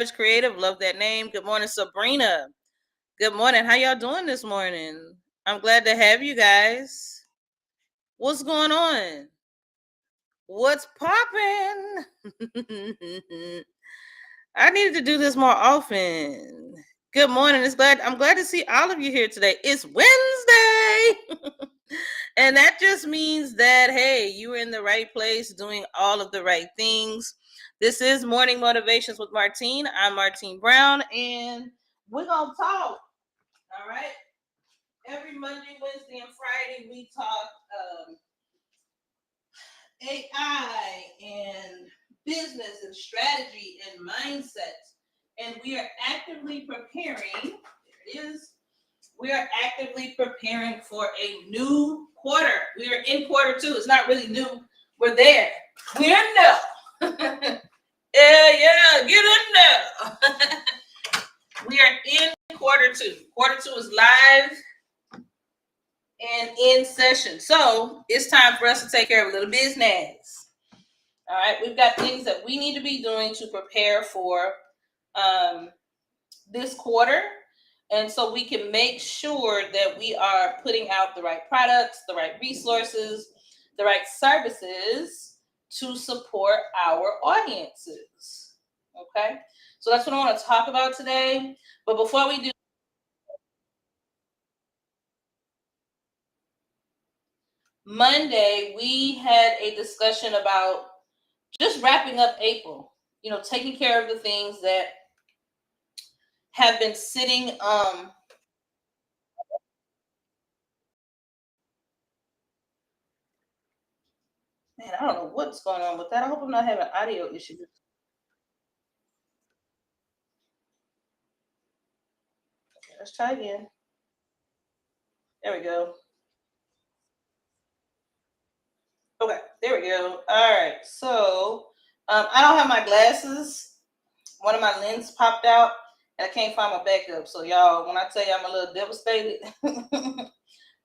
Creative, love that name. Good morning, Sabrina. Good morning. How y'all doing this morning? I'm glad to have you guys. What's going on? What's popping? I needed to do this more often. Good morning. I'm glad to see all of you here today. It's Wednesday. And that just means that, hey, you're in the right place doing all of the right things. This is Morning Motivations with Martine. I'm Martine Brown, and we're going to talk. All right? Every Monday, Wednesday, and Friday, we talk AI and business and strategy and mindset. And we are actively preparing. There it is. We are actively preparing for a new quarter. We are in quarter two. It's not really new. We're there. We're in there. Yeah, get in there. We are in quarter two. Quarter two is live and in session. So it's time for us to take care of a little business. All right, we've got things that we need to be doing to prepare for this quarter. And so we can make sure that we are putting out the right products, the right resources, the right services to support our audiences. Okay, so that's what I want to talk about today. But before we do, Monday, we had a discussion about just wrapping up April, taking care of the things that have been sitting. Man, I don't know what's going on with that. I hope I'm not having audio issues. Okay, let's try again. There we go. Okay, there we go. All right, so I don't have my glasses. One of my lenses popped out, and I can't find my backup. So y'all, when I tell you I'm a little devastated,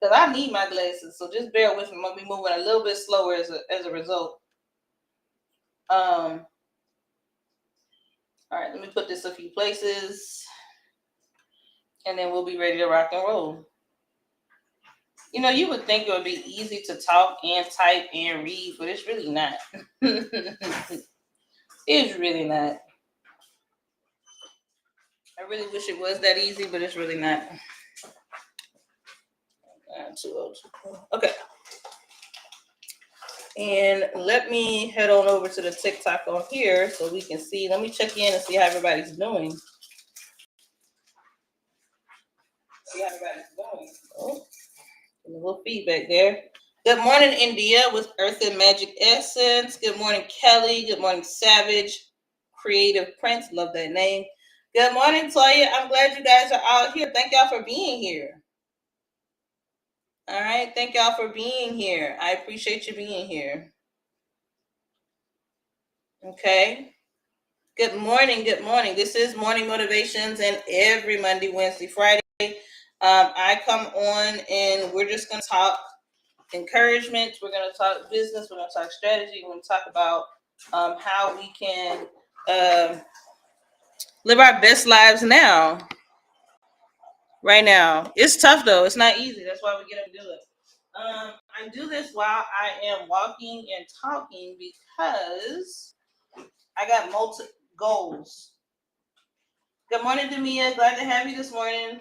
because I need my glasses. So just bear with me. I'm gonna be moving a little bit slower as a result. All right, let me put this a few places, and then we'll be ready to rock and roll. You would think it would be easy to talk and type and read, but it's really not. It's really not. I really wish it was that easy, but it's really not. 202. Okay. And let me head on over to the TikTok on here so we can see. Let me check in and see how everybody's doing. See how everybody's doing. Oh, a little feedback there. Good morning, India, with Earth and Magic Essence. Good morning, Kelly. Good morning, Savage. Creative Prince. Love that name. Good morning, Toya. I'm glad you guys are all here. Thank y'all for being here. All right. Thank y'all for being here. I appreciate you being here. Okay. Good morning. Good morning. This is Morning Motivations, and every Monday, Wednesday, Friday, I come on and we're just going to talk encouragement. We're going to talk business. We're going to talk strategy. We're going to talk about how we can live our best lives now. Right now. It's tough, though. It's not easy. That's why we get up and do it. I do this while I am walking and talking because I got multiple goals. Good morning, Demia. Glad to have you this morning.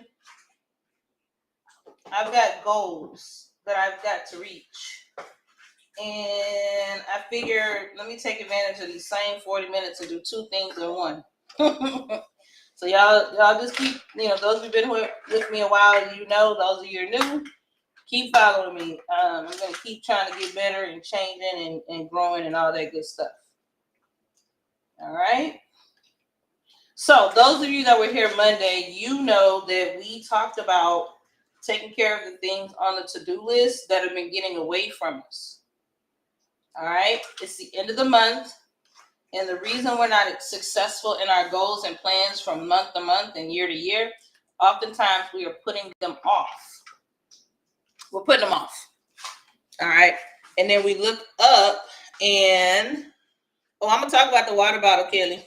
I've got goals that I've got to reach. And I figured, let me take advantage of these same 40 minutes and do two things in one. So y'all just keep, those who've been with me a while, those of you are new, keep following me. I'm going to keep trying to get better and changing and growing and all that good stuff. All right. So those of you that were here Monday, you know that we talked about taking care of the things on the to-do list that have been getting away from us. All right. It's the end of the month. And the reason we're not successful in our goals and plans from month to month and year to year, oftentimes we are putting them off. We're putting them off. All right. And then we look up and, I'm going to talk about the water bottle, Kelly.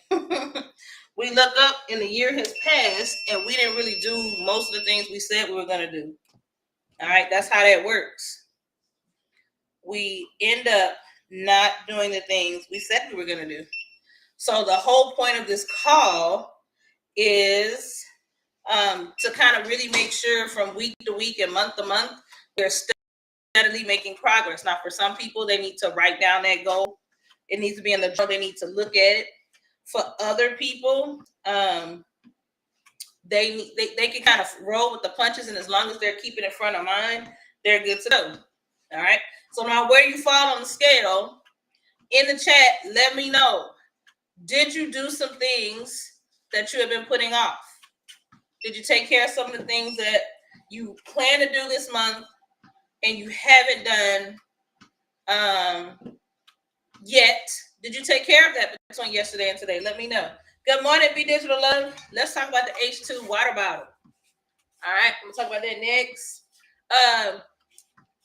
we look up and the year has passed and we didn't really do most of the things we said we were going to do. All right, that's how that works. We end up not doing the things we said we were going to do. So the whole point of this call is to kind of really make sure from week to week and month to month, we're steadily making progress. Now, for some people, they need to write down that goal. It needs to be in the journal. They need to look at it. For other people, they can kind of roll with the punches, and as long as they're keeping it front of mind, they're good to go. All right. So now, where you fall on the scale, in the chat, let me know. Did you do some things that you have been putting off? Did you take care of some of the things that you plan to do this month and you haven't done yet? Did you take care of that between yesterday and today? Let me know. Good morning, Be Digital Love. Let's talk about the H2 water bottle. All right, I'm gonna talk about that next.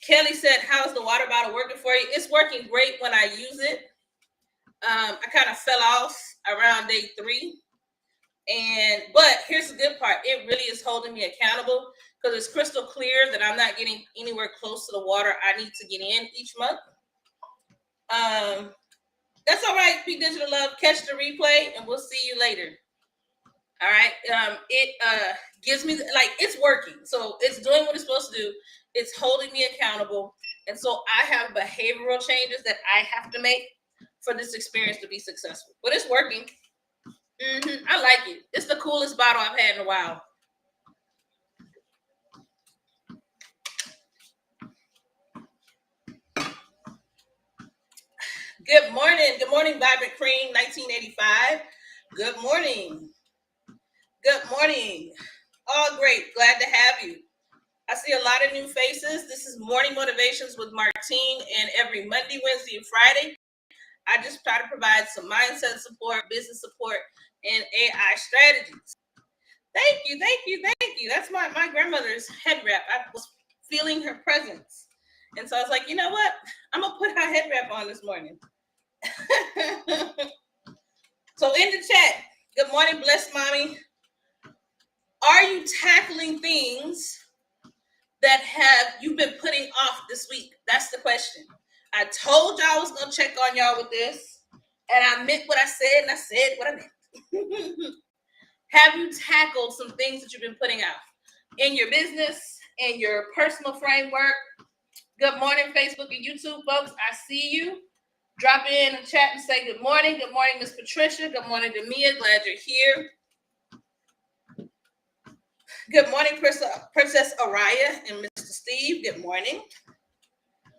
Kelly said, how's the water bottle working for you? It's working great when I use it. I kind of fell off around day 3. But here's the good part. It really is holding me accountable because it's crystal clear that I'm not getting anywhere close to the water I need to get in each month. That's all right, Be Digital Love. Catch the replay and we'll see you later. All right. It gives me, it's working. So it's doing what it's supposed to do. It's holding me accountable. And so I have behavioral changes that I have to make for this experience to be successful. But it's working. I like it. It's the coolest bottle I've had in a while. Good morning. Good morning, Vibrant Cream 1985. Good morning. Good morning. Oh, great. Glad to have you. I see a lot of new faces. This is Morning Motivations with Martine, and every Monday, Wednesday, and Friday, I just try to provide some mindset support, business support, and AI strategies. Thank you, thank you, thank you. That's my grandmother's head wrap. I was feeling her presence. And so I was like, you know what? I'm going to put her head wrap on this morning. So in the chat, good morning, blessed mommy. Are you tackling things that you've been putting off this week? That's the question. I told y'all I was going to check on y'all with this, and I meant what I said, and I said what I meant. Have you tackled some things that you've been putting off in your business, in your personal framework? Good morning, Facebook and YouTube folks. I see you. Drop in the chat and say good morning. Good morning, Miss Patricia. Good morning, Demia. Glad you're here. Good morning, Princess Araya and Mr. Steve. Good morning.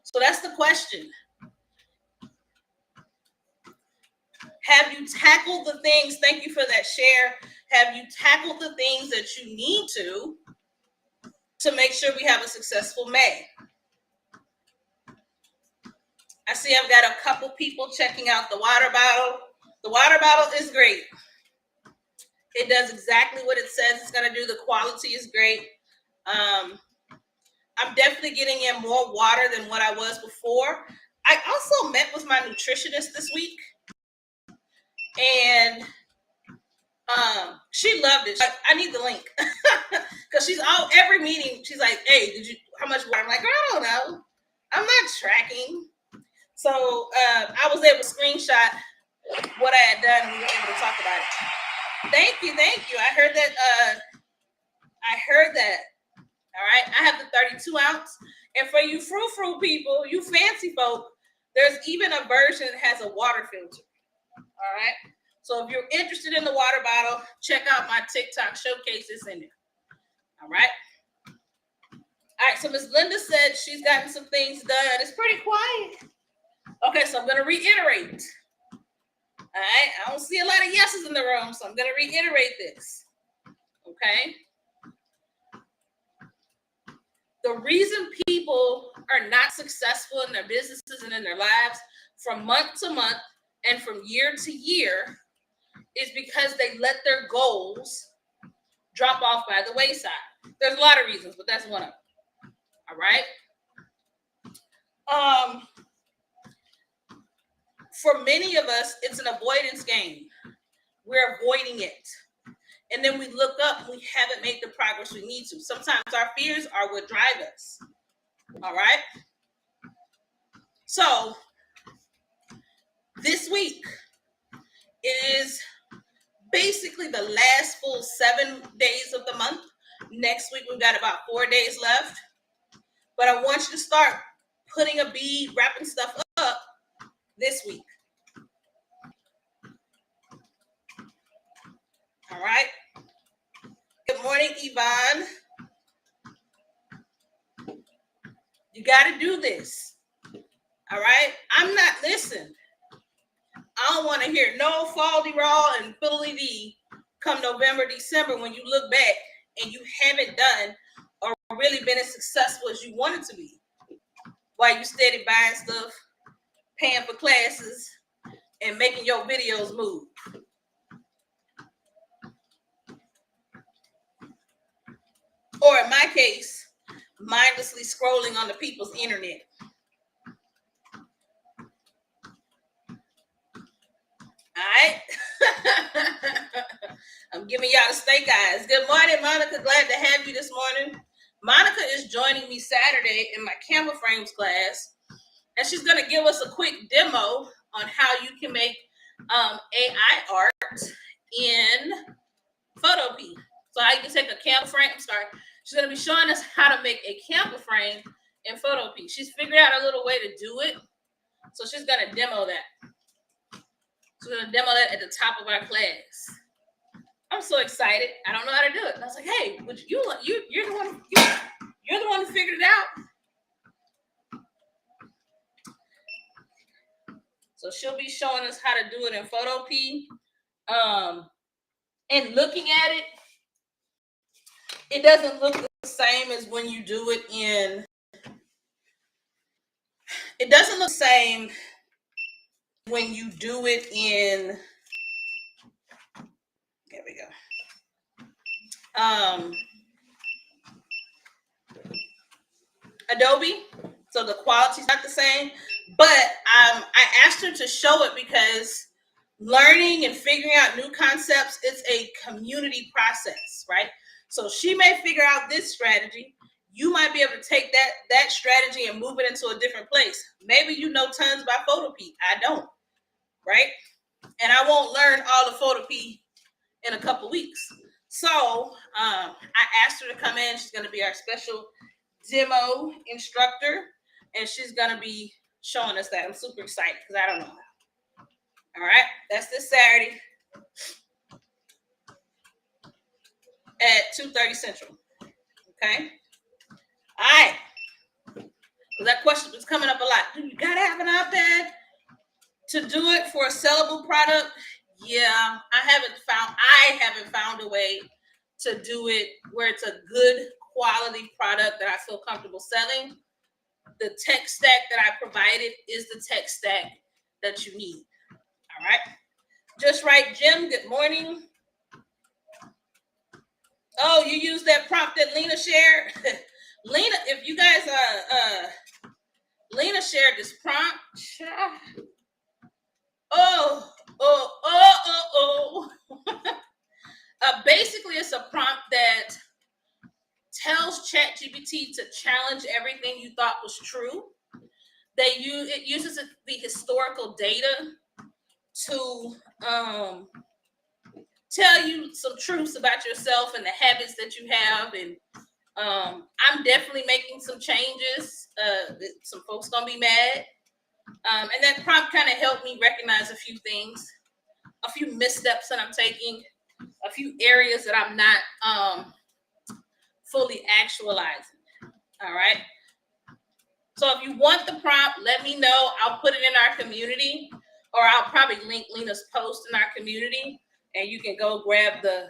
So that's the question. Have you tackled the things? Thank you for that share. Have you tackled the things that you need to make sure we have a successful May? I see I've got a couple people checking out the water bottle. The water bottle is great. It does exactly what it says it's going to do. The quality is great. I'm definitely getting in more water than what I was before. I also met with my nutritionist this week, and she loved it. I need the link because every meeting she's like, "Hey, how much water?" I'm like, "I don't know. I'm not tracking." So I was able to screenshot what I had done, and we were able to talk about it. Thank you. I heard that. All right. I have the 32 ounce. And for you frou-frou people, you fancy folk, there's even a version that has a water filter. All right. So if you're interested in the water bottle, check out my TikTok showcase. It's in there. All right. All right. So Miss Linda said she's gotten some things done. It's pretty quiet. Okay. So I'm going to reiterate. All right. I don't see a lot of yeses in the room, so I'm going to reiterate this. Okay. The reason people are not successful in their businesses and in their lives from month to month and from year to year is because they let their goals drop off by the wayside. There's a lot of reasons, but that's one of them. All right. For many of us, it's an avoidance game. we're avoiding it. And then we look up, we haven't made the progress we need to. Sometimes our fears are what drive us. All right. So this week is basically the last full 7 days of the month. Next week, we've got about 4 days left. But I want you to start putting a bead, wrapping stuff up this week. All right. Good morning, Yvonne. You got to do this. All right. I'm not listening. I don't want to hear no fall-de-raw and fiddly-dee come November, December when you look back and you haven't done or really been as successful as you wanted to be. While you steady buying stuff, paying for classes, and making your videos move. Or in my case, mindlessly scrolling on the people's internet. All right. I'm giving y'all the steak eyes. Good morning, Monica. Glad to have you this morning. Monica is joining me Saturday in my camera frames class, and she's going to give us a quick demo on how you can make AI art in Photopea. So how you can take a camera frame. She's going to be showing us how to make a camera frame in Photopea. She's figured out a little way to do it, so she's going to demo that. She's going to demo that at the top of our class. I'm so excited. I don't know how to do it. And I was like, hey, would you're the one who figured it out. So she'll be showing us how to do it in Photopea. And looking at it, it doesn't look the same as when you do it in. It doesn't look the same when you do it in. There we go. Adobe, so the quality's not the same, but I asked her to show it because learning and figuring out new concepts is a community process, right? So she may figure out this strategy. You might be able to take that strategy and move it into a different place. Maybe you know tons about Photopea. I don't, right? And I won't learn all the Photopea in a couple weeks. So I asked her to come in. She's going to be our special demo instructor, and she's going to be showing us that. I'm super excited because I don't know how. All right, that's this Saturday at 2:30 Central. Okay. All right. So that question was coming up a lot. Do you gotta have an iPad to do it for a sellable product? Yeah, I haven't found a way to do it where it's a good quality product that I feel comfortable selling. The tech stack that I provided is the tech stack that you need. All right. Just right, Jim. Good morning. Oh, you used that prompt that Lena shared. Lena, if you guys Lena shared this prompt. Basically, it's a prompt that tells ChatGPT to challenge everything you thought was true. It uses the historical data to tell you some truths about yourself and the habits that you have. And I'm definitely making some changes. Some folks gonna be mad. And that prompt kind of helped me recognize a few things, a few missteps that I'm taking, a few areas that I'm not fully actualizing. All right. So if you want the prompt, let me know. I'll put it in our community, or I'll probably link Lena's post in our community, and you can go grab the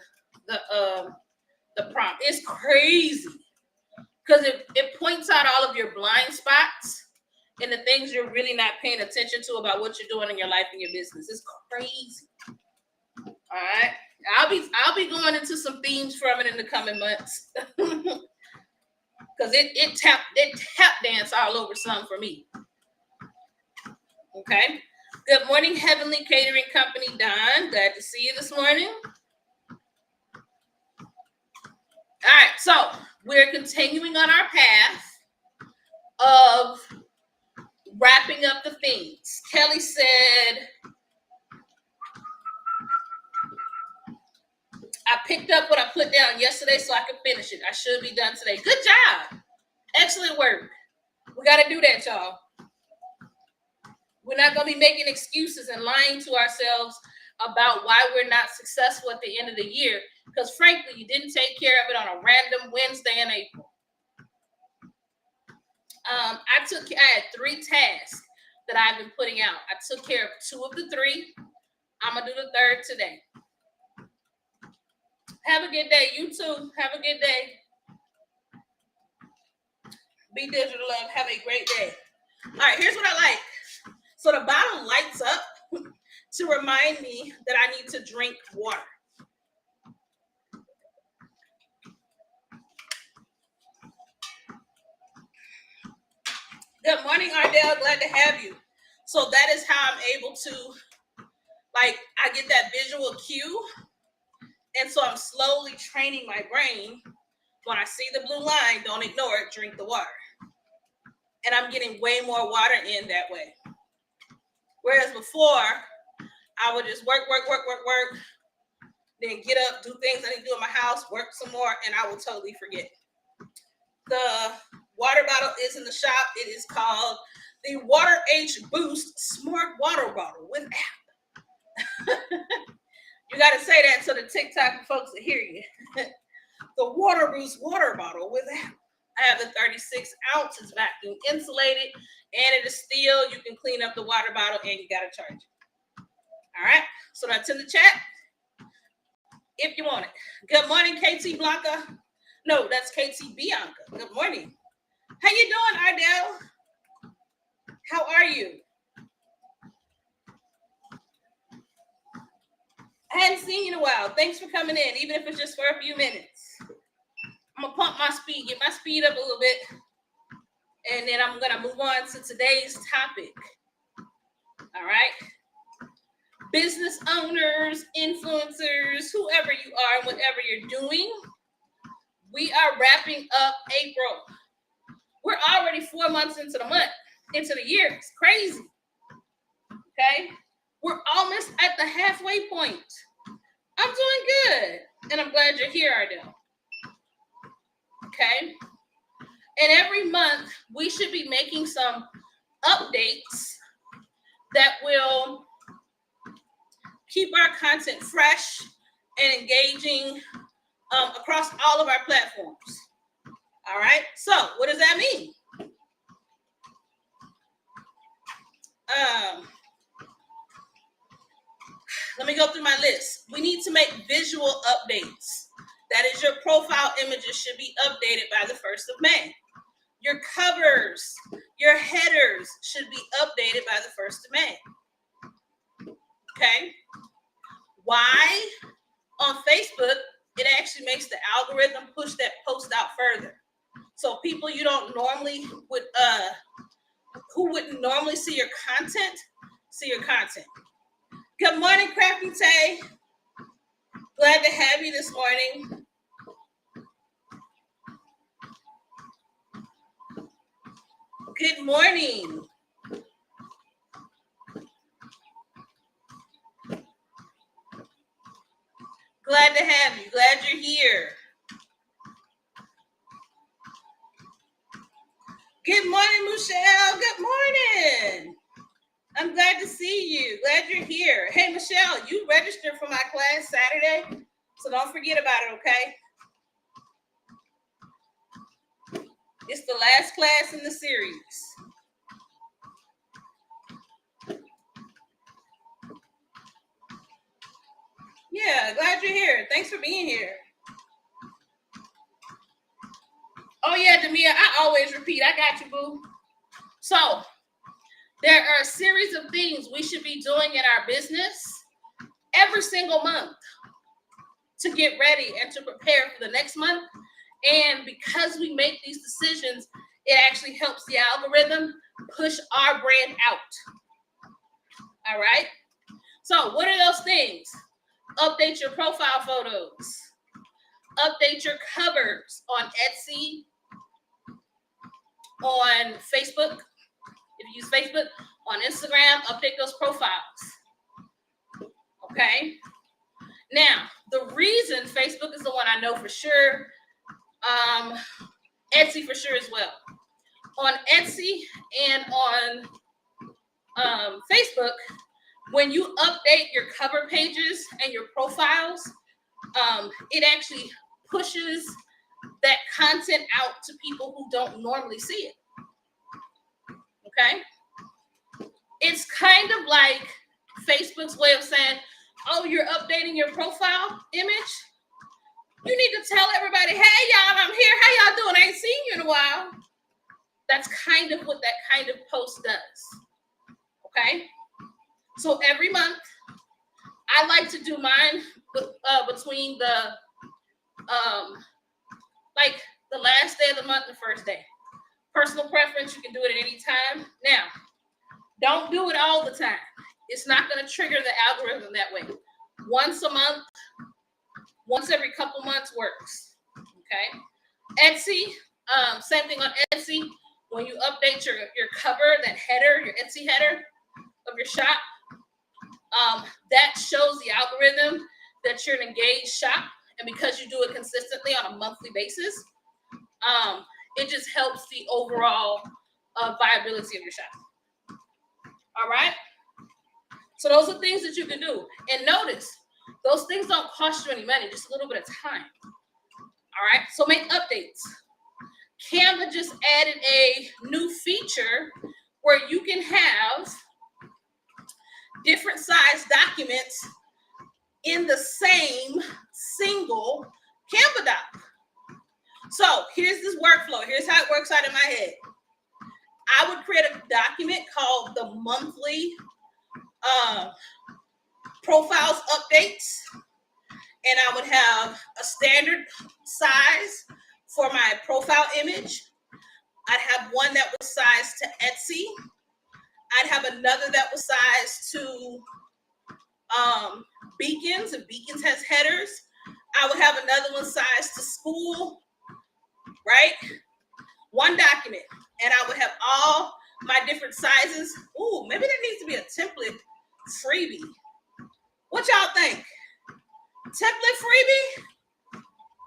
prompt. It's crazy because it points out all of your blind spots and the things you're really not paying attention to about what you're doing in your life and your business. It's crazy. All right. I'll be going into some themes from it in the coming months. Because it tap dance all over some for me. Okay. Good morning, Heavenly Catering Company, Don. Glad to see you this morning. All right, so we're continuing on our path of wrapping up the things. Kelly said, I picked up what I put down yesterday so I could finish it. I should be done today. Good job. Excellent work. We got to do that, y'all. We're not going to be making excuses and lying to ourselves about why we're not successful at the end of the year, because frankly, you didn't take care of it on a random Wednesday in April. I had 3 tasks that I've been putting out. I took care of 2 of the 3. I'm going to do the 3rd today. Have a good day. You too. Have a good day. Be digital, love. Have a great day. All right, here's what I like. So the bottle lights up to remind me that I need to drink water. Good morning, Ardell. Glad to have you. So that is how I'm able to, I get that visual cue. And so I'm slowly training my brain. When I see the blue line, don't ignore it, drink the water. And I'm getting way more water in that way. Whereas before, I would just work, then get up, do things I need to do in my house, work some more, and I will totally forget. The water bottle is in the shop. It is called the Water H Boost Smart Water Bottle with app. You got to say that so the TikTok folks will hear you. The Water Boost water bottle with app. I have the 36 ounce. It's vacuum insulated, and it is steel. You can clean up the water bottle, and you got to charge it. All right. So that's in the chat if you want it. Good morning, KT Blanca. No, that's KT Bianca. Good morning. How you doing, Ardell? How are you? I hadn't seen you in a while. Thanks for coming in, even if it's just for a few minutes. I'm going to pump my speed, get my speed up a little bit, and then I'm going to move on to today's topic. All right? Business owners, influencers, whoever you are, and whatever you're doing, we are wrapping up April. We're already 4 months into the year. It's crazy. Okay? We're almost at the halfway point. I'm doing good. And I'm glad you're here, Ardell. Okay? And every month, we should be making some updates that will keep our content fresh and engaging across all of our platforms. All right? So, what does that mean? Let me go through my list. We need to make visual updates. That is, your profile images should be updated by the 1st of May. Your covers, your headers should be updated by the 1st of May. Okay? Why? On Facebook, it actually makes the algorithm push that post out further. So people you don't normally who wouldn't normally see your content, see your content. Good morning, Crafty Tay. Glad to have you this morning. Good morning. Glad to have you. Glad you're here. Good morning, Michelle. Good morning. I'm glad to see you. Glad you're here. Hey, Michelle, you registered for my class Saturday, so don't forget about it, okay? It's the last class in the series. Yeah, glad you're here. Thanks for being here. Oh, yeah, Demia, I always repeat. I got you, boo. So, there are a series of things we should be doing in our business every single month to get ready and to prepare for the next month. And because we make these decisions, it actually helps the algorithm push our brand out. All right. So what are those things? Update your profile photos. Update your covers on Etsy, on Facebook. If you use Facebook, on Instagram, update those profiles. Okay. Now, the reason Facebook is the one I know for sure, Etsy for sure as well. On Etsy and on Facebook, when you update your cover pages and your profiles, it actually pushes that content out to people who don't normally see it. Okay? It's kind of like Facebook's way of saying, oh, you're updating your profile image? You need to tell everybody, hey, y'all, I'm here. How y'all doing? I ain't seen you in a while. That's kind of what that kind of post does. Okay? So every month, I like to do mine between the last day of the month and the first day. Personal preference, you can do it at any time. Now, don't do it all the time. It's not going to trigger the algorithm that way. Once a month, once every couple months works. Okay? Etsy, same thing on Etsy. When you update your cover, that header, your Etsy header of your shop, that shows the algorithm that you're an engaged shop. And because you do it consistently on a monthly basis, it just helps the overall viability of your shop. All right? So those are things that you can do. And notice, those things don't cost you any money, just a little bit of time. All right? So make updates. Canva just added a new feature where you can have different size documents in the same single Canva doc. So here's this workflow. Here's how it works out in my head. I would create a document called the monthly profiles updates, and I would have a standard size for my profile image. I'd have one that was sized to Etsy. I'd have another that was sized to Beacons. If Beacons has headers, I would have another one sized to school, right? One document, and I would have all my different sizes. Ooh, maybe there needs to be a template freebie. What y'all think? Template freebie?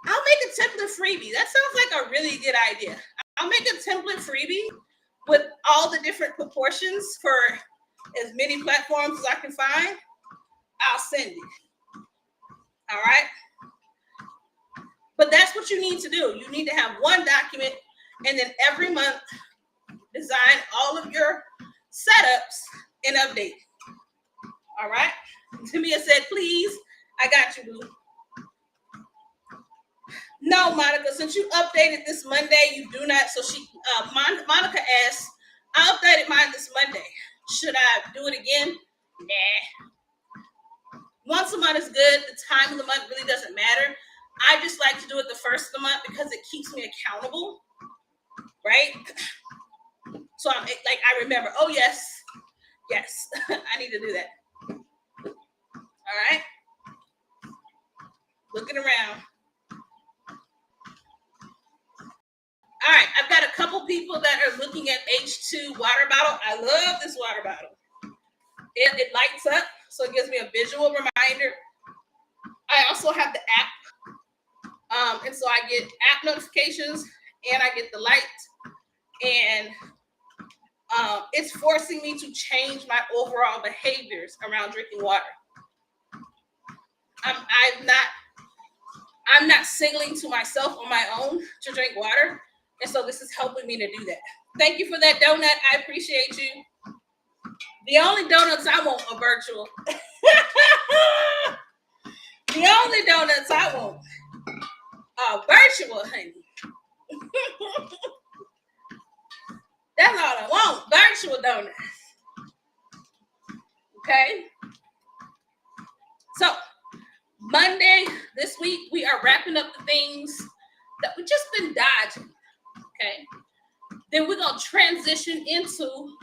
I'll make a template freebie. That sounds like a really good idea. I'll make a template freebie with all the different proportions for as many platforms as I can find. I'll send it. All right? But that's what you need to do. You need to have one document, and then every month, design all of your setups and update. All right? Tamia said, please, I got you, boo. No, Monica, since you updated this Monday, you do not. So Monica asked, I updated mine this Monday. Should I do it again? Nah. Once a month is good. The time of the month really doesn't matter. I just like to do it the first of the month because it keeps me accountable, right? So I'm like, I remember, oh, yes, I need to do that. All right? Looking around. All right, I've got a couple people that are looking at H2 water bottle. I love this water bottle. It lights up, so it gives me a visual reminder. I also have the app, and so I get app notifications, and I get the light, and it's forcing me to change my overall behaviors around drinking water. I'm not signaling to myself on my own to drink water. And so this is helping me to do that. Thank you for that donut. I appreciate you. The only donuts I want are virtual. The only donuts I want are virtual, honey. That's all I want, virtual donuts. Okay? So, Monday this week, we are wrapping up the things that we've just been dodging. Okay? Then we're going to transition into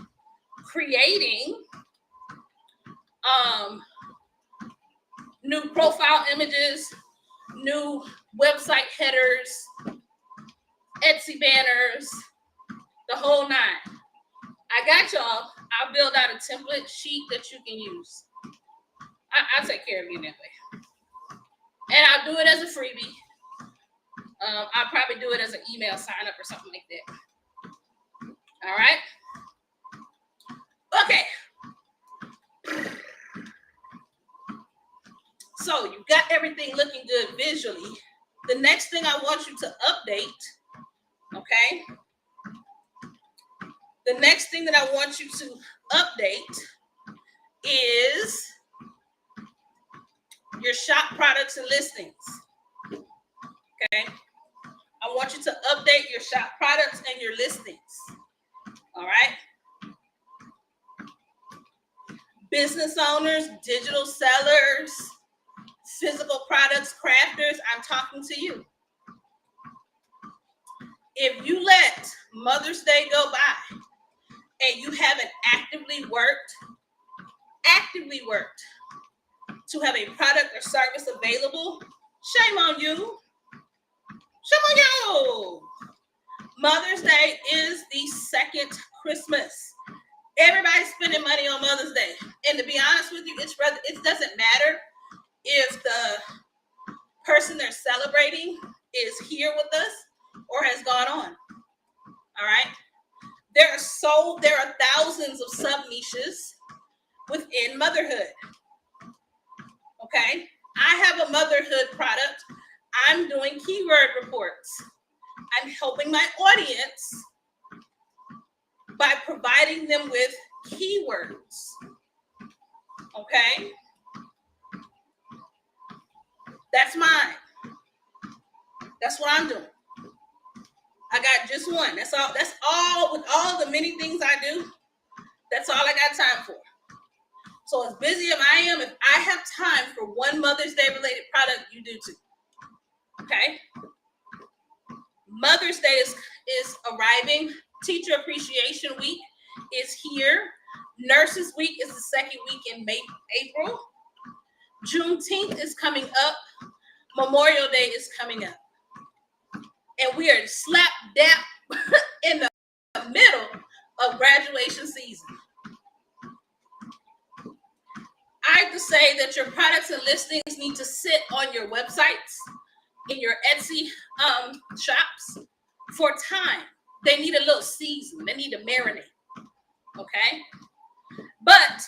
creating new profile images, new website headers, Etsy banners, the whole nine. I got y'all. I'll build out a template sheet that you can use. I'll take care of you that way. And I'll do it as a freebie. I'll probably do it as an email sign up or something like that. All right. Okay. So you got everything looking good visually. The next thing I want you to update, okay? The next thing that I want you to update is your shop products and listings, okay? I want you to update your shop products and your listings, all right? Business owners, digital sellers, physical products, crafters, I'm talking to you. If you let Mother's Day go by and you haven't actively worked to have a product or service available, shame on you. Shame on you. Mother's Day is the second Christmas. Everybody's spending money on Mother's Day. And to be honest with you, it doesn't matter if the person they're celebrating is here with us or has gone on. All right. There are thousands of sub niches within motherhood. Okay. I have a motherhood product. I'm doing keyword reports. I'm helping my audience by providing them with keywords. Okay. That's mine. That's what I'm doing. I got just one. That's all with all the many things I do. That's all I got time for. So as busy as I am, if I have time for one Mother's Day related product, you do too. Okay. Mother's Day is arriving. Teacher Appreciation Week is here. Nurses Week is the second week in April. Juneteenth is coming up. Memorial Day is coming up. And we are slap dap in the middle of graduation season. I have to say that your products and listings need to sit on your websites, in your Etsy shops for time. They need a little season. They need to marinate. Okay? But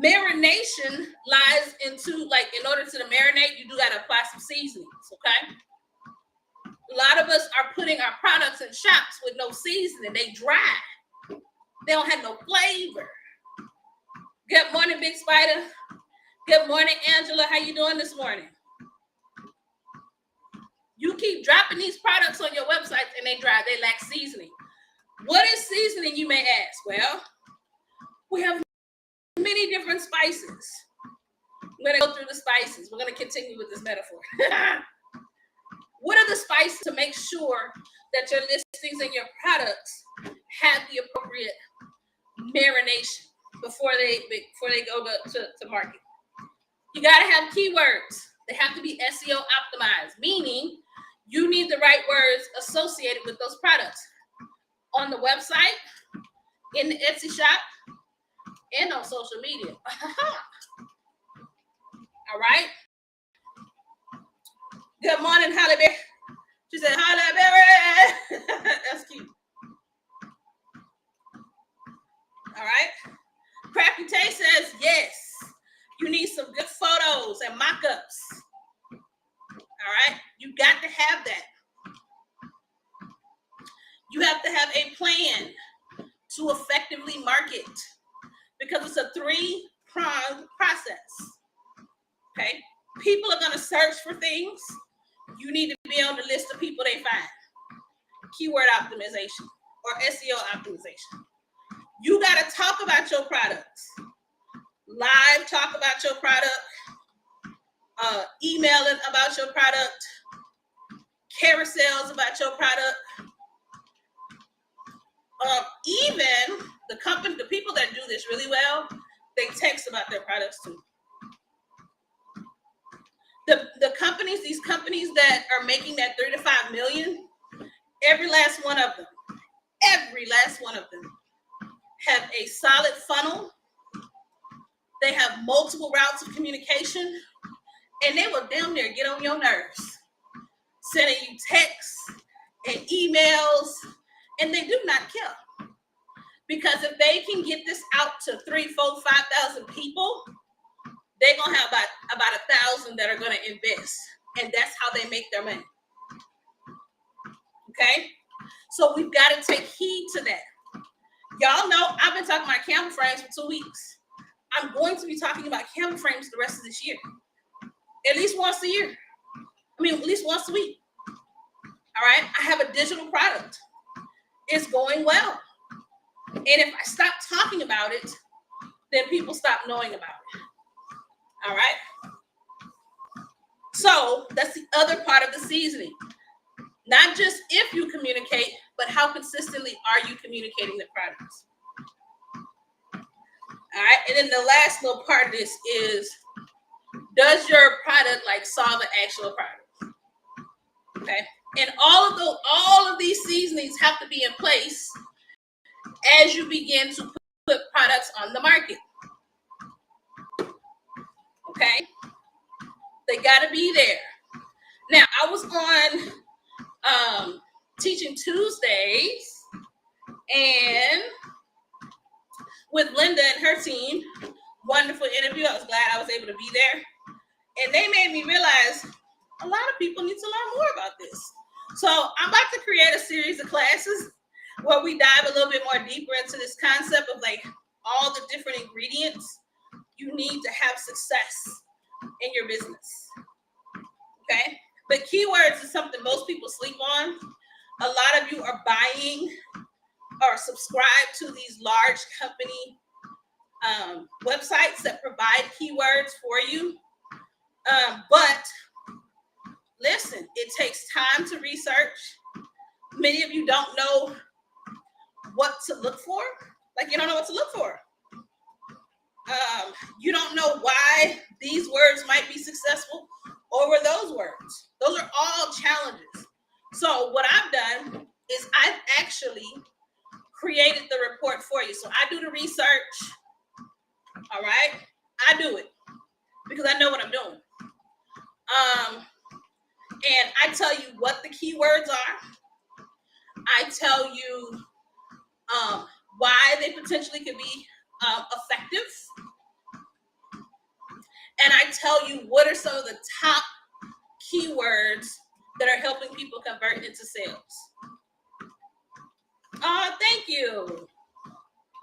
marination lies into, like, in order to marinate, you do got to apply some seasonings. Okay? A lot of us are putting our products in shops with no seasoning. They dry. They don't have no flavor. Good morning, Big Spider. Good morning, Angela. How you doing this morning? You keep dropping these products on your websites and they dry. They lack seasoning. What is seasoning, you may ask? Well, we have many different spices. I'm going to go through the spices. We're going to continue with this metaphor. What are the spices to make sure that your listings and your products have the appropriate marination before they go to market? You got to have keywords. They have to be SEO optimized, meaning you need the right words associated with those products on the website, in the Etsy shop, and on social media. All right. Good morning, Halle Berry. She said, Halle Berry. That's cute. All right. Crafty Tay says, yes, you need some good photos and mock-ups. All right. You got to have that. You have to have a plan to effectively market because it's a three-pronged process. Okay. People are going to search for things. You need to be on the list of people they find. Keyword optimization or SEO optimization. You got to talk about your products. Live talk about your product. Emailing about your product. Carousels about your product. Even the people that do this really well, they text about their products too. The companies, these companies that are making that 3 to 5 million, every last one of them have a solid funnel. They have multiple routes of communication, and they will damn near get on your nerves, sending you texts and emails, and they do not care. Because if they can get this out to 3, 4, 5,000 people, they're gonna have about 1,000 that are gonna invest, and that's how they make their money. Okay, so we've got to take heed to that. Y'all know I've been talking about camera frames for 2 weeks. I'm going to be talking about camera frames the rest of this year, at least once a year. I mean, at least once a week. All right, I have a digital product. It's going well, and if I stop talking about it, then people stop knowing about it. All right. So that's the other part of the seasoning. Not just if you communicate, but how consistently are you communicating the products? All right. And then the last little part of this is, does your product solve an actual problem? Okay. And all of these seasonings have to be in place as you begin to put products on the market. Okay. They got to be there. Now, I was on Teaching Tuesdays and with Linda and her team. Wonderful interview. I was glad I was able to be there. And they made me realize a lot of people need to learn more about this. So I'm about to create a series of classes where we dive a little bit more deeper into this concept of all the different ingredients you need to have success in your business. Okay? But keywords is something most people sleep on. A lot of you are buying or subscribe to these large company websites that provide keywords for you. But listen, it takes time to research. Many of you don't know what to look for. You don't know what to look for. You don't know why these words might be successful over those words. Those are all challenges. So what I've done is I've actually created the report for you. So I do the research. All right. I do it because I know what I'm doing. And I tell you what the keywords are. I tell you why they potentially could be effective. And I tell you what are some of the top keywords that are helping people convert into sales. Thank you.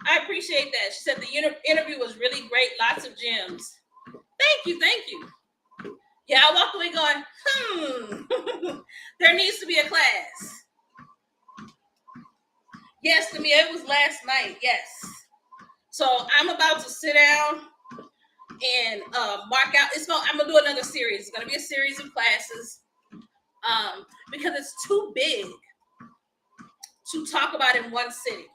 I appreciate that. She said the interview was really great. Lots of gems. Thank you. Thank you. Yeah, I walked away going, there needs to be a class. Yes, to me, it was last night. Yes. So I'm about to sit down and mark out. I'm gonna do another series. It's gonna be a series of classes because it's too big to talk about in one sitting.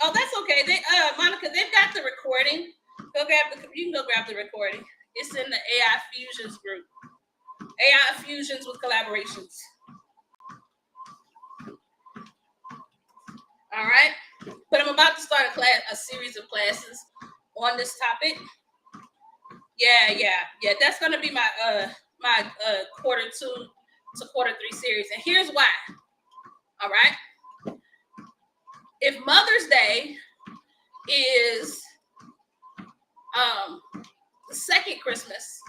Oh, that's okay. Monica, they've got the recording. You can go grab the recording. It's in the AI Fusions group. AI Fusions with collaborations. All right. But I'm about to start a series of classes on this topic. Yeah. That's gonna be my quarter 2 to quarter 3 series, and here's why. All right. If Mother's Day is the second Christmas,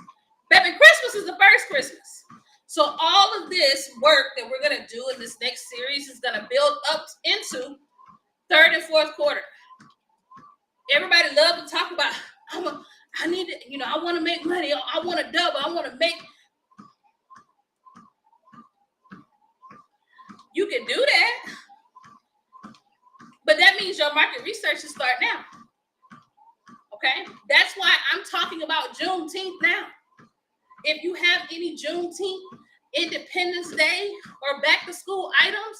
baby, Christmas is the first Christmas. So all of this work that we're gonna do in this next series is gonna build up into third and fourth quarter. Everybody loves to talk about, I need to, I want to make money. I want to double. I want to make. You can do that. But that means your market research should start now. Okay? That's why I'm talking about Juneteenth now. If you have any Juneteenth, Independence Day, or back to school items,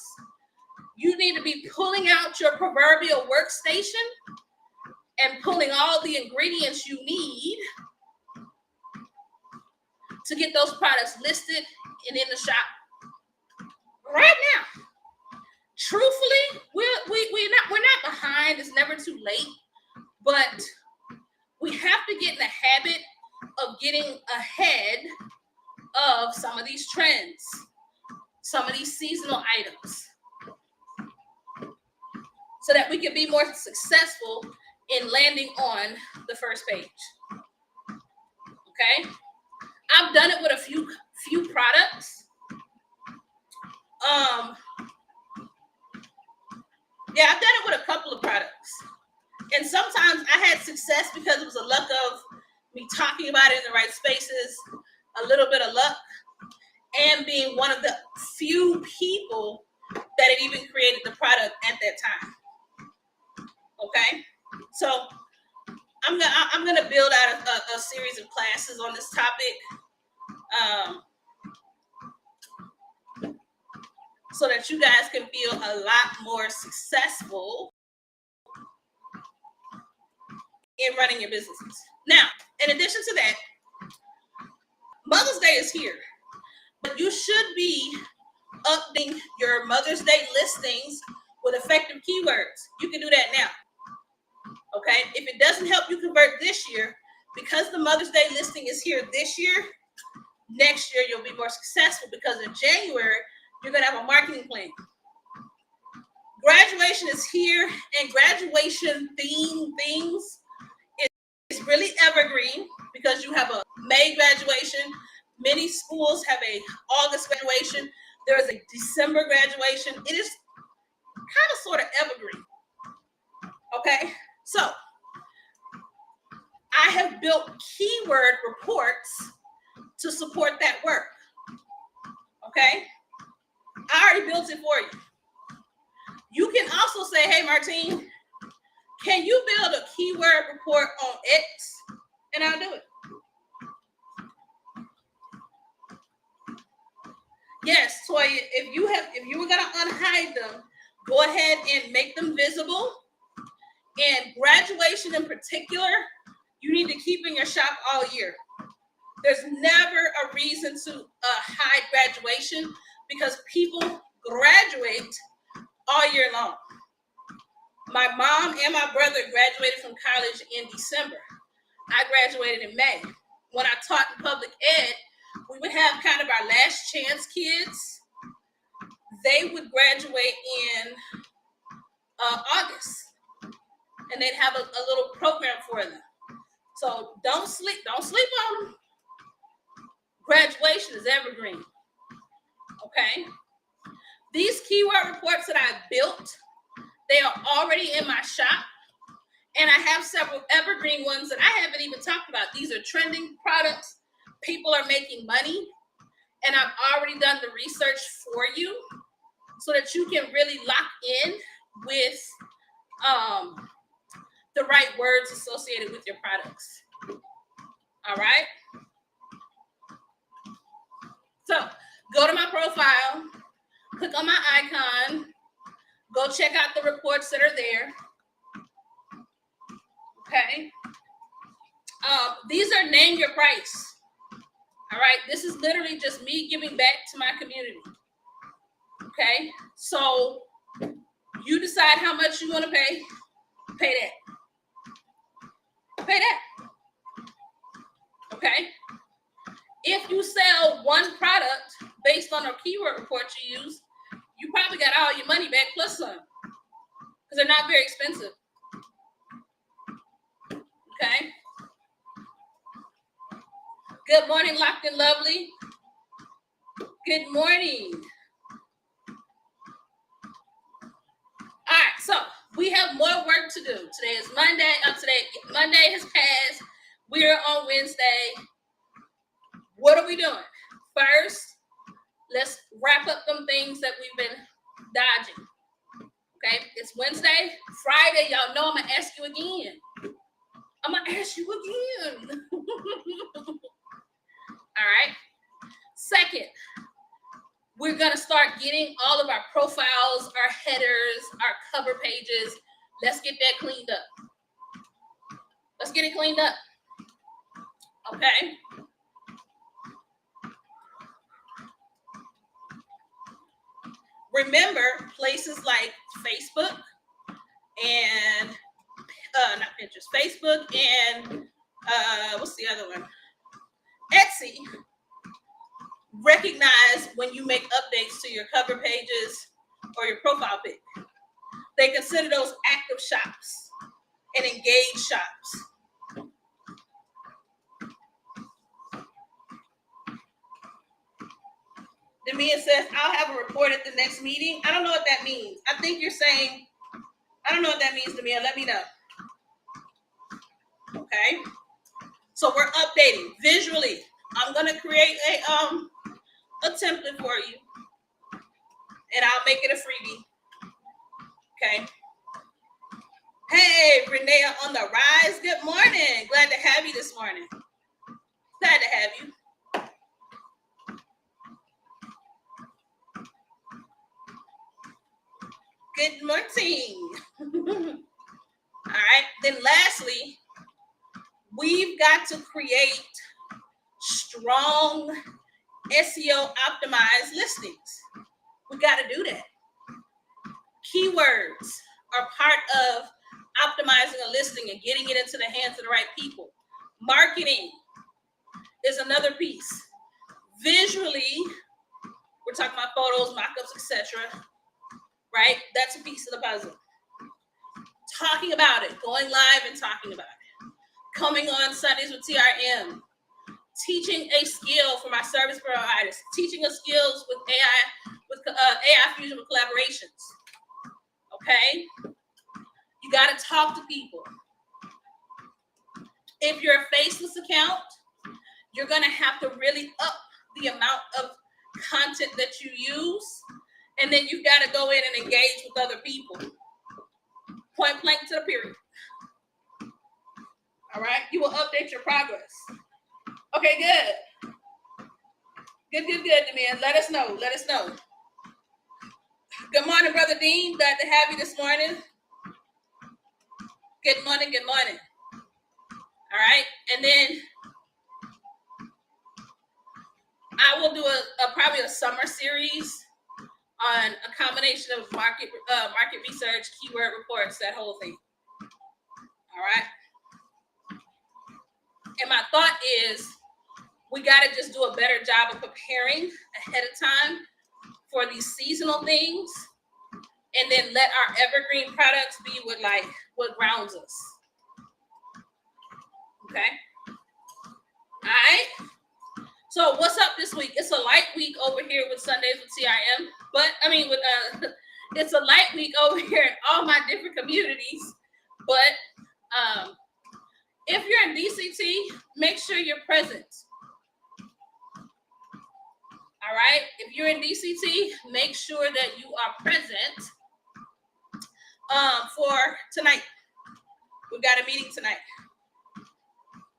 you need to be pulling out your proverbial workstation and pulling all the ingredients you need to get those products listed and in the shop right now. Truthfully, we're not behind. It's never too late, but we have to get in the habit of getting ahead of some of these trends, some of these seasonal items, so that we can be more successful in landing on the first page. Okay, I've done it with a few products. Yeah, I've done it with a couple of products, and sometimes I had success because it was a luck of me talking about it in the right spaces, a little bit of luck, and being one of the few people that had even created the product at that time. Okay, so I'm gonna build out a series of classes on this topic, so that you guys can feel a lot more successful in running your businesses. Now, in addition to that, Mother's Day is here, but you should be updating your Mother's Day listings with effective keywords. You can do that now. Okay, if it doesn't help you convert this year, because the Mother's Day listing is here this year, next year you'll be more successful, because in January you're going to have a marketing plan. Graduation is here, and graduation theme things is really evergreen, because you have a May graduation. Many schools have a August graduation. There is a December graduation. It is kind of sort of evergreen. Okay, so I have built keyword reports to support that work. Okay, I already built it for you. You can also say, hey, Martine, can you build a keyword report on X? And I'll do it. Yes, Toya, if you were gonna unhide them, go ahead and make them visible. And graduation in particular, you need to keep in your shop all year. There's never a reason to hide graduation, because people graduate all year long. My mom and my brother graduated from college in December. I graduated in May. When I taught in public ed, we would have kind of our last chance kids. They would graduate in August, and they'd have a little program for them. So don't sleep on them. Graduation is evergreen. Okay. These keyword reports that I built, they are already in my shop, and I have several evergreen ones that I haven't even talked about. These are trending products. People are making money, and I've already done the research for you so that you can really lock in with the right words associated with your products. All right. So go to my profile, click on my icon, go check out the reports that are there. Okay. These are name your price. All right. This is literally just me giving back to my community. Okay. So you decide how much you want to pay. Pay that. Pay that. Okay. If you sell one product based on a keyword report you use, you probably got all your money back plus some, because they're not very expensive. Okay. Good morning, Locked and Lovely. Good morning. All right, so we have more work to do. Today is Monday. Monday has passed. We're on Wednesday. What are we doing? First, let's wrap up them things that we've been dodging. Okay, it's Wednesday. Friday, y'all know I'm gonna ask you again. I'm gonna ask you again. All right. Second, we're gonna start getting all of our profiles, our headers, our cover pages. Let's get that cleaned up. Let's get it cleaned up. Okay. Remember, places like Facebook and not Pinterest, Facebook and what's the other one? Etsy recognize when you make updates to your cover pages or your profile pic. They consider those active shops and engaged shops. Demia says, I'll have a report at the next meeting. I don't know what that means. I think you're saying, I don't know what that means, Demia. Let me know. Okay. So we're updating visually. I'm going to create a template for you. And I'll make it a freebie. Okay. Hey, Renee on the rise. Good morning. Glad to have you this morning. Glad to have you. Good morning. All right. Then lastly, we've got to create strong SEO optimized listings. We got to do that. Keywords are part of optimizing a listing and getting it into the hands of the right people. Marketing is another piece. Visually, we're talking about photos, mock-ups, etc. Right? That's a piece of the puzzle. Talking about it, going live and talking about it. Coming on Sundays with TRM. Teaching a skill for my service providers. Teaching a skills with AI Fusion with collaborations. Okay? You got to talk to people. If you're a faceless account, you're going to have to really up the amount of content that you use. And then you've got to go in and engage with other people. Point blank to the period. All right? You will update your progress. Okay, good. Good, Demian. Let us know. Let us know. Good morning, Brother Dean. Glad to have you this morning. Good morning. All right. And then I will do probably a summer series on a combination of market research, keyword reports, that whole thing. All right. And my thought is we got to just do a better job of preparing ahead of time for these seasonal things, and then let our evergreen products be what grounds us. Okay. All right. So what's up this week? It's a light week over here with Sundays with TRM, but it's a light week over here in all my different communities. But if you're in DCT, make sure you're present. All right. If you're in DCT, make sure that you are present for tonight. We've got a meeting tonight.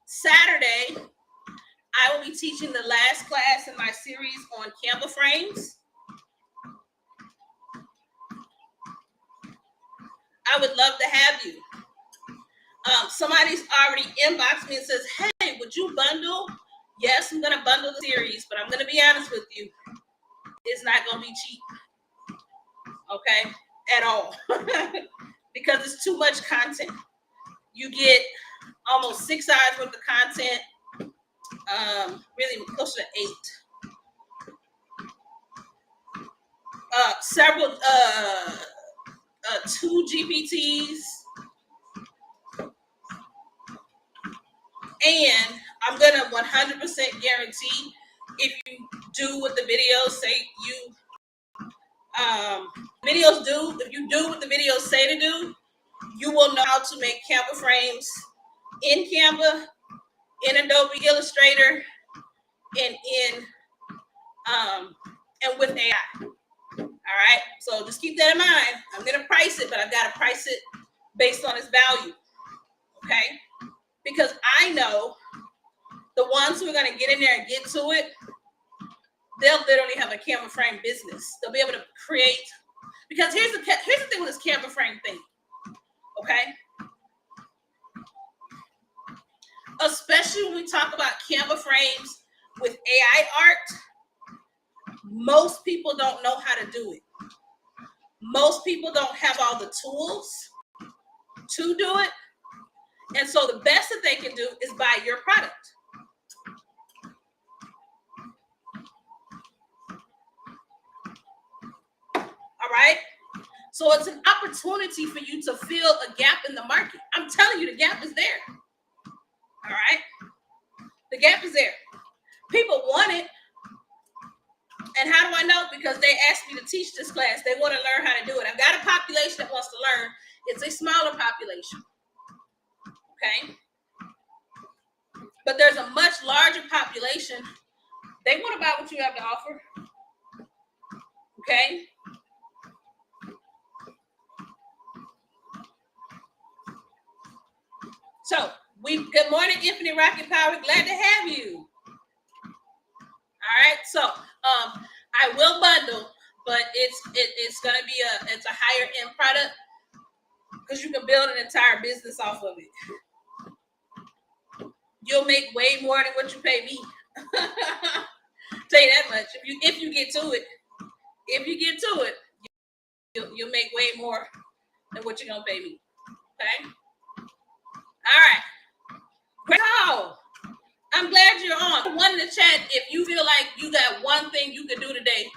Saturday, I will be teaching the last class in my series on Canva frames. I would love to have you. Somebody's already inboxed me and says, hey, would you bundle? Yes, I'm going to bundle the series, but I'm going to be honest with you. It's not going to be cheap. Okay? At all. Because it's too much content. You get almost 6 hours worth of content. Really close to 8. Several 2 GPTs. And I'm gonna 100% guarantee if you do what the videos say if you do what the videos say to do, you will know how to make Canva frames in Canva, in Adobe Illustrator, and and with AI. All right. So just keep that in mind. I'm gonna price it, but I've got to price it based on its value. Okay. Because I know the ones who are going to get in there and get to it, they'll literally have a Canva frame business. They'll be able to create. Because here's the thing with this Canva frame thing. Okay. especially when we talk about Canva frames with AI art, most people don't know how to do it. Most people don't have all the tools to do it. And so the best that they can do is buy your product. All right? So it's an opportunity for you to fill a gap in the market. I'm telling you, the gap is there. All right? The gap is there. People want it. And how do I know? Because they asked me to teach this class. They want to learn how to do it. I've got a population that wants to learn. It's a smaller population. Okay? But there's a much larger population. They want to buy what you have to offer. Okay? So, good morning, Infinite Rocket Power. Glad to have you. All right, so I will bundle, but it's gonna be a higher end product because you can build an entire business off of it. You'll make way more than what you pay me. Tell you that much. If you get to it, you'll make way more than what you're gonna pay me. Okay. All right. Great call. I'm glad you're on. One in the chat if you feel like you got one thing you could do today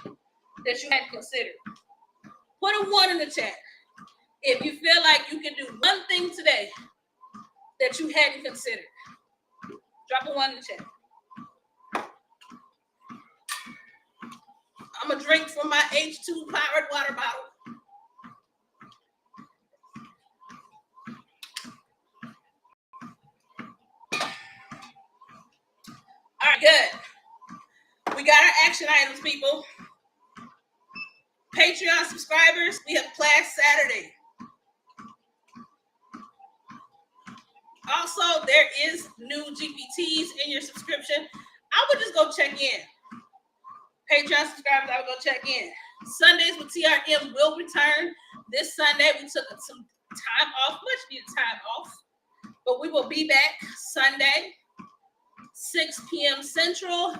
that you hadn't considered. Put a 1 in the chat. If you feel like you can do one thing today that you hadn't considered. Drop a 1 in the chat. I'm going to drink from my H2 powered water bottle. All right, good. We got our action items, people. Patreon subscribers, we have class Saturday. Also, there is new GPTs in your subscription. I would just go check in. Patreon subscribers, I would go check in. Sundays with TRM will return. This Sunday, we took some time off, much needed time off. But we will be back Sunday, 6 p.m. Central.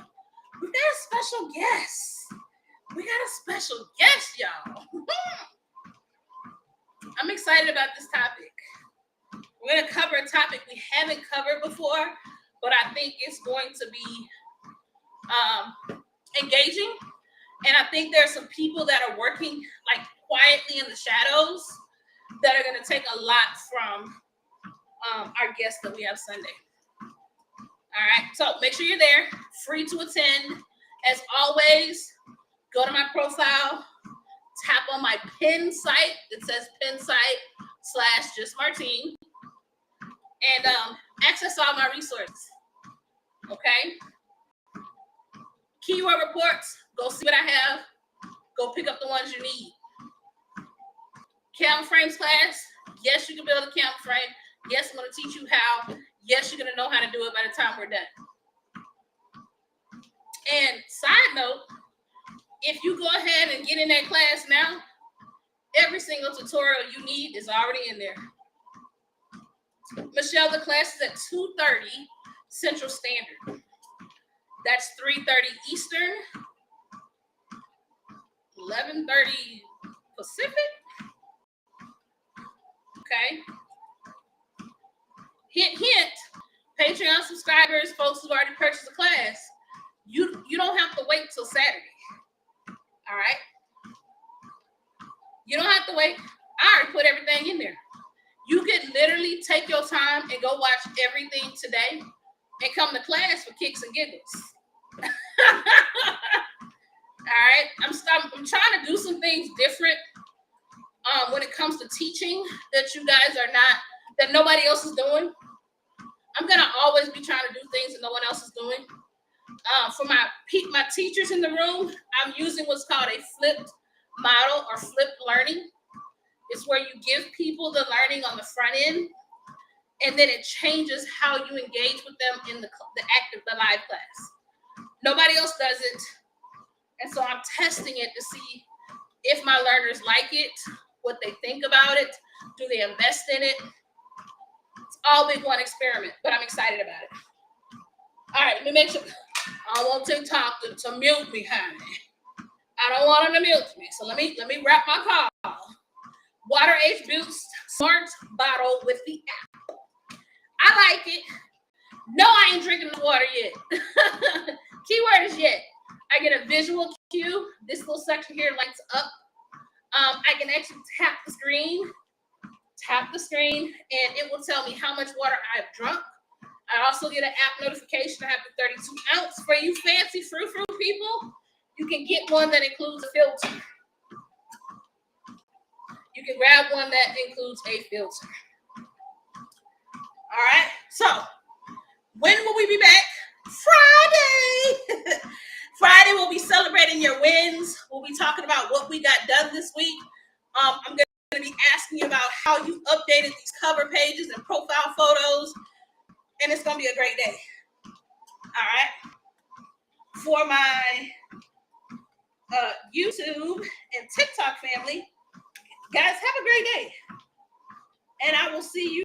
We got a special guest. Y'all. I'm excited about this topic. We're going to cover a topic we haven't covered before, but I think it's going to be engaging. And I think there's some people that are working like quietly in the shadows that are going to take a lot from our guests that we have Sunday. All right. So make sure you're there. Free to attend. As always, go to my profile, tap on my pin site. It says pin site / just Martine. And access all my resources. Okay. Keyword reports. Go see what I have. Go pick up the ones you need. Canva frames class. Yes, you can build a Canva frame. Yes, I'm going to teach you how. Yes, you're going to know how to do it by the time we're done. And side note, if you go ahead and get in that class now, every single tutorial you need is already in there. Michelle, the class is at 2:30 Central Standard. That's 3:30 Eastern, 11:30 Pacific. Okay. Hint, hint. Patreon subscribers, folks who've already purchased the class, you don't have to wait till Saturday. All right. You don't have to wait. I already put everything in there. You can literally take your time and go watch everything today and come to class for kicks and giggles. All right. I'm trying to do some things different when it comes to teaching that you guys are not, that nobody else is doing. I'm going to always be trying to do things that no one else is doing. For my teachers in the room, I'm using what's called a flipped model or flipped learning. It's where you give people the learning on the front end, and then it changes how you engage with them in the live class. Nobody else does it, and so I'm testing it to see if my learners like it, what they think about it, do they invest in it. It's all been one experiment, but I'm excited about it. All right, let me make sure. I don't want TikTok to mute me, honey. I don't want them to mute me. So let me wrap my call. Water H Boost Smart Bottle with the app. I like it. No, I ain't drinking the water yet. Keyword is yet. I get a visual cue. This little section here lights up. I can actually tap the screen, and it will tell me how much water I've drunk. I also get an app notification. I have the 32 ounce. For you fancy frou-frou people, you can get one that includes a filter. You can grab one that includes a filter. All right. So, when will we be back? Friday. Friday, we'll be celebrating your wins. We'll be talking about what we got done this week. I'm going to be asking you about how you updated these cover pages and profile photos. And it's going to be a great day. All right. For my YouTube and TikTok family, guys, have a great day. And I will see you